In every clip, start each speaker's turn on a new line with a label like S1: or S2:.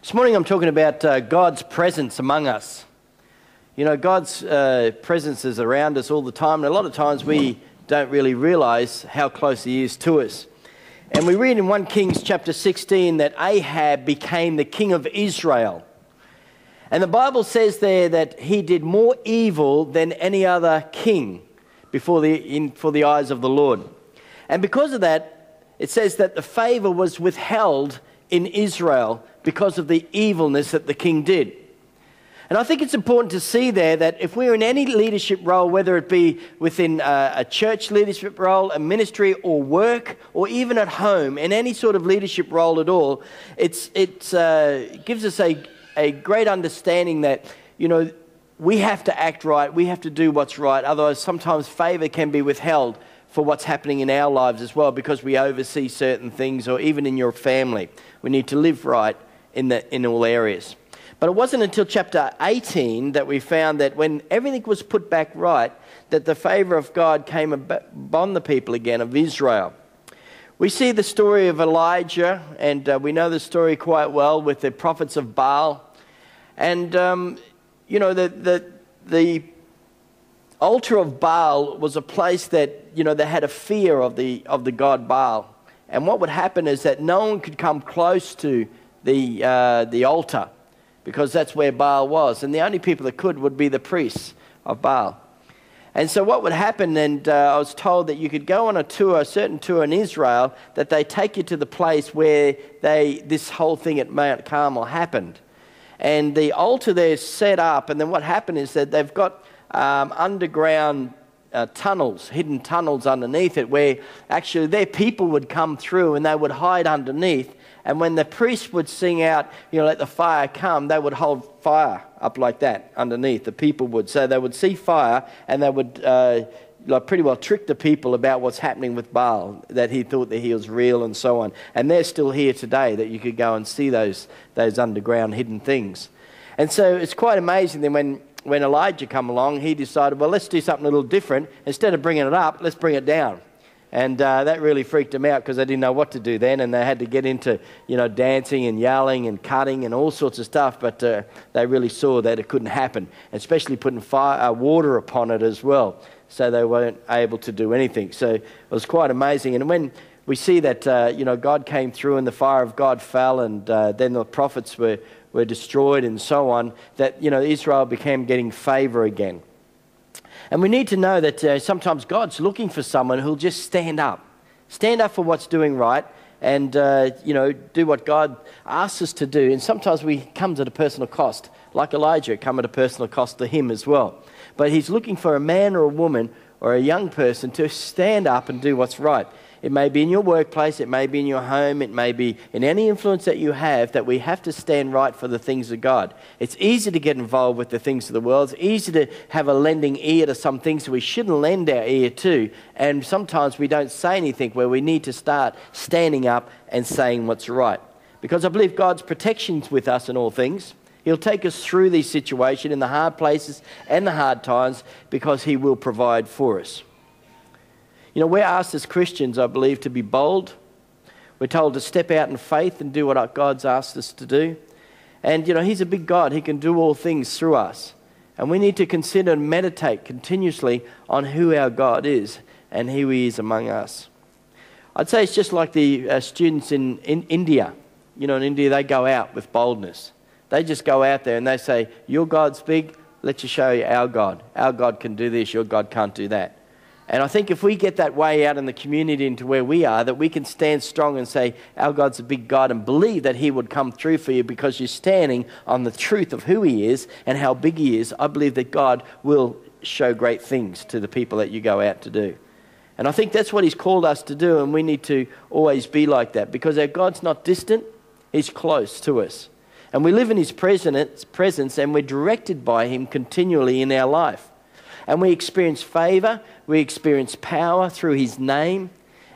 S1: This morning I'm talking about God's presence among us. You know, God's presence is around us all the time, and a lot of times we don't really realize how close He is to us. And we read in 1 Kings chapter 16 that Ahab became the king of Israel. And the Bible says there that he did more evil than any other king for the eyes of the Lord. And because of that, it says that the favor was withheld in Israel because of the evilness that the king did. And I think it's important to see there that if we're in any leadership role, whether it be within a church leadership role, a ministry or work, or even at home, in any sort of leadership role at all, it gives us a great understanding that, you know, we have to act right, we have to do what's right, otherwise sometimes favor can be withheld for what's happening in our lives as well because we oversee certain things, or even in your family. We need to live right in all areas. But it wasn't until chapter 18 that we found that when everything was put back right, that the favor of God came upon the people again of Israel. We see the story of Elijah, and we know the story quite well with the prophets of Baal. And, you know, the altar of Baal was a place that, you know, they had a fear of the god Baal. And what would happen is that no one could come close to the altar, because that's where Baal was. And the only people that could would be the priests of Baal. And so what would happen, and I was told that you could go on a certain tour in Israel, that they take you to the place where this whole thing at Mount Carmel happened. And the altar there is set up, and then what happened is that they've got underground tunnels, hidden tunnels underneath it, where actually their people would come through and they would hide underneath. And when the priest would sing out, you know, let the fire come, they would hold fire up like that underneath. The people would. So they would see fire, and they would pretty well trick the people about what's happening with Baal, that he thought that he was real and so on. And they're still here today, that you could go and see those underground hidden things. And so it's quite amazing that when Elijah come along, he decided, well, let's do something a little different. Instead of bringing it up, let's bring it down. And that really freaked them out because they didn't know what to do then, and they had to get into, you know, dancing and yelling and cutting and all sorts of stuff. But they really saw that it couldn't happen, especially putting water upon it as well. So they weren't able to do anything. So it was quite amazing. And when we see that, you know, God came through and the fire of God fell, and then the prophets were destroyed and so on, that, you know, Israel became getting favor again. And we need to know that sometimes God's looking for someone who'll just stand up for what's doing right, and, you know, do what God asks us to do. And sometimes we come at a personal cost, like Elijah, come at a personal cost to him as well. But He's looking for a man or a woman or a young person to stand up and do what's right. It may be in your workplace, it may be in your home, it may be in any influence that you have, that we have to stand right for the things of God. It's easy to get involved with the things of the world. It's easy to have a lending ear to some things that we shouldn't lend our ear to. And sometimes we don't say anything, where we need to start standing up and saying what's right. Because I believe God's protection's with us in all things. He'll take us through these situations in the hard places and the hard times, because He will provide for us. You know, we're asked as Christians, I believe, to be bold. We're told to step out in faith and do what God's asked us to do. And, you know, He's a big God. He can do all things through us. And we need to consider and meditate continuously on who our God is and who He is among us. I'd say it's just like the students in India. You know, in India, they go out with boldness. They just go out there and they say, your God's big, let's just show you our God. Our God can do this, your God can't do that. And I think if we get that way out in the community into where we are, that we can stand strong and say, our God's a big God, and believe that He would come through for you because you're standing on the truth of who He is and how big He is. I believe that God will show great things to the people that you go out to do. And I think that's what He's called us to do, and we need to always be like that, because our God's not distant, He's close to us. And we live in His presence, and we're directed by Him continually in our life. And we experience favor, we experience power through His name.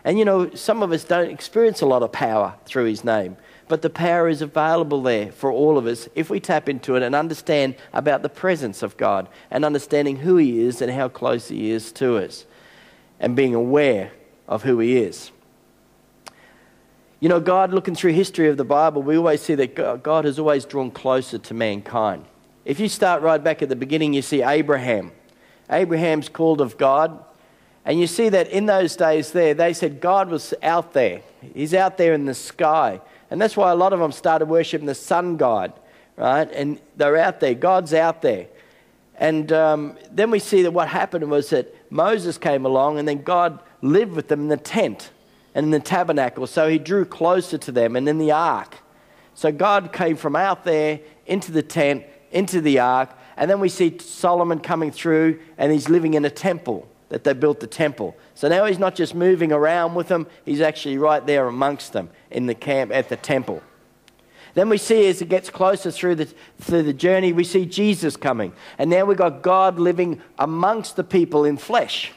S1: And, you know, some of us don't experience a lot of power through His name, but the power is available there for all of us if we tap into it and understand about the presence of God and understanding who He is and how close He is to us, and being aware of who He is. You know, God, looking through history of the Bible, we always see that God has always drawn closer to mankind. If you start right back at the beginning, you see Abraham. Abraham's called of God. And you see that in those days there, they said God was out there. He's out there in the sky. And that's why a lot of them started worshiping the sun god, right? And they're out there. God's out there. And then we see that what happened was that Moses came along and then God lived with them in the tent and in the tabernacle. So he drew closer to them and in the ark. So God came from out there into the tent, into the ark. And then we see Solomon coming through and he's living in a temple, that they built the temple. So now he's not just moving around with them, he's actually right there amongst them in the camp at the temple. Then we see as it gets closer through the journey, we see Jesus coming. And now we've got God living amongst the people in flesh.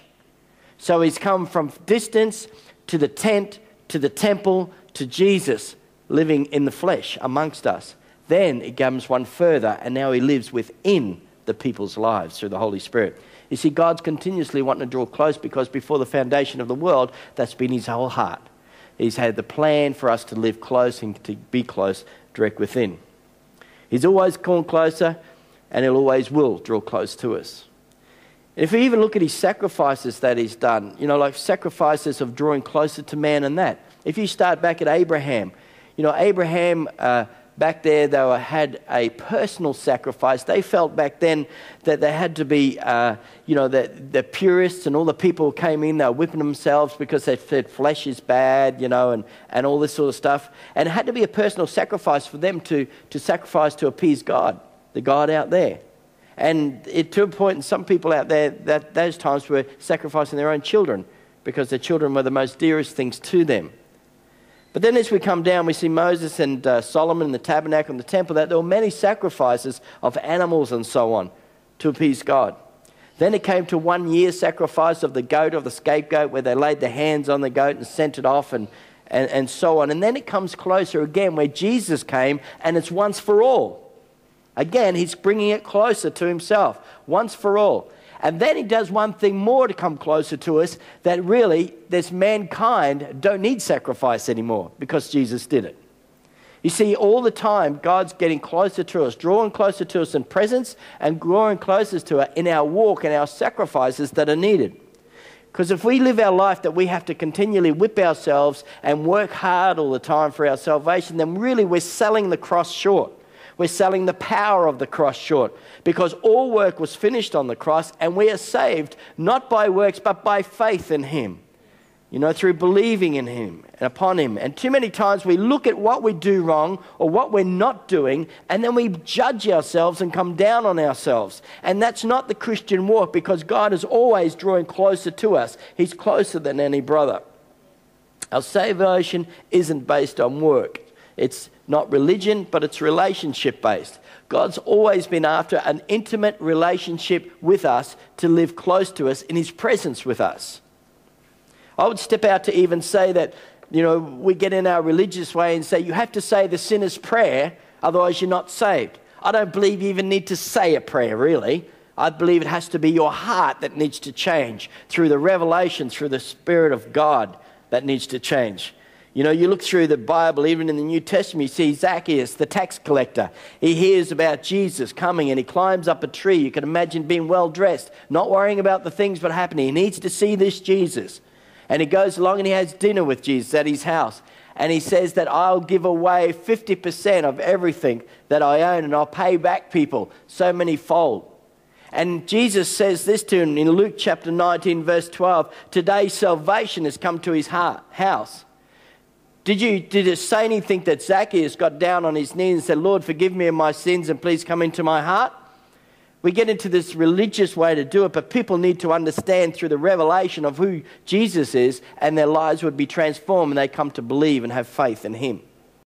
S1: So he's come from distance to the tent, to the temple, to Jesus living in the flesh amongst us. Then it comes one further and now he lives within the people's lives through the Holy Spirit. You see, God's continuously wanting to draw close because before the foundation of the world, that's been his whole heart. He's had the plan for us to live close and to be close direct within. He's always gone closer and he always will draw close to us. And if we even look at his sacrifices that he's done, you know, like sacrifices of drawing closer to man and that. If you start back at Abraham, you know, Abraham back there, they had a personal sacrifice. They felt back then that they had to be, you know, the purists and all the people who came in, they were whipping themselves because they said flesh is bad, you know, and all this sort of stuff. And it had to be a personal sacrifice for them to sacrifice to appease God, the God out there. And to a point, some people out there, that those times were sacrificing their own children because their children were the most dearest things to them. But then as we come down, we see Moses and Solomon in the tabernacle and the temple, that there were many sacrifices of animals and so on to appease God. Then it came to 1 year sacrifice of the goat, of the scapegoat, where they laid their hands on the goat and sent it off and so on. And then it comes closer again where Jesus came and it's once for all. Again, he's bringing it closer to himself, once for all. And then he does one thing more to come closer to us, that really this mankind don't need sacrifice anymore because Jesus did it. You see, all the time, God's getting closer to us, drawing closer to us in presence and drawing closer to us in our walk and our sacrifices that are needed. Because if we live our life that we have to continually whip ourselves and work hard all the time for our salvation, then really we're selling the cross short. We're selling the power of the cross short because all work was finished on the cross and we are saved not by works but by faith in him, you know, through believing in him and upon him. And too many times we look at what we do wrong or what we're not doing and then we judge ourselves and come down on ourselves. And that's not the Christian walk because God is always drawing closer to us. He's closer than any brother. Our salvation isn't based on work. It's not religion, but it's relationship-based. God's always been after an intimate relationship with us to live close to us in his presence with us. I would step out to even say that, you know, we get in our religious way and say you have to say the sinner's prayer, otherwise you're not saved. I don't believe you even need to say a prayer, really. I believe it has to be your heart that needs to change through the revelation, through the Spirit of God that needs to change. You know, you look through the Bible, even in the New Testament, you see Zacchaeus, the tax collector. He hears about Jesus coming and he climbs up a tree. You can imagine being well dressed, not worrying about the things that are happening. He needs to see this Jesus. And he goes along and he has dinner with Jesus at his house. And he says that I'll give away 50% of everything that I own and I'll pay back people so many fold. And Jesus says this to him in Luke chapter 19, verse 12. Today salvation has come to his house. Did it say anything that Zacchaeus got down on his knees and said, Lord, forgive me of my sins and please come into my heart? We get into this religious way to do it, but people need to understand through the revelation of who Jesus is and their lives would be transformed and they come to believe and have faith in him.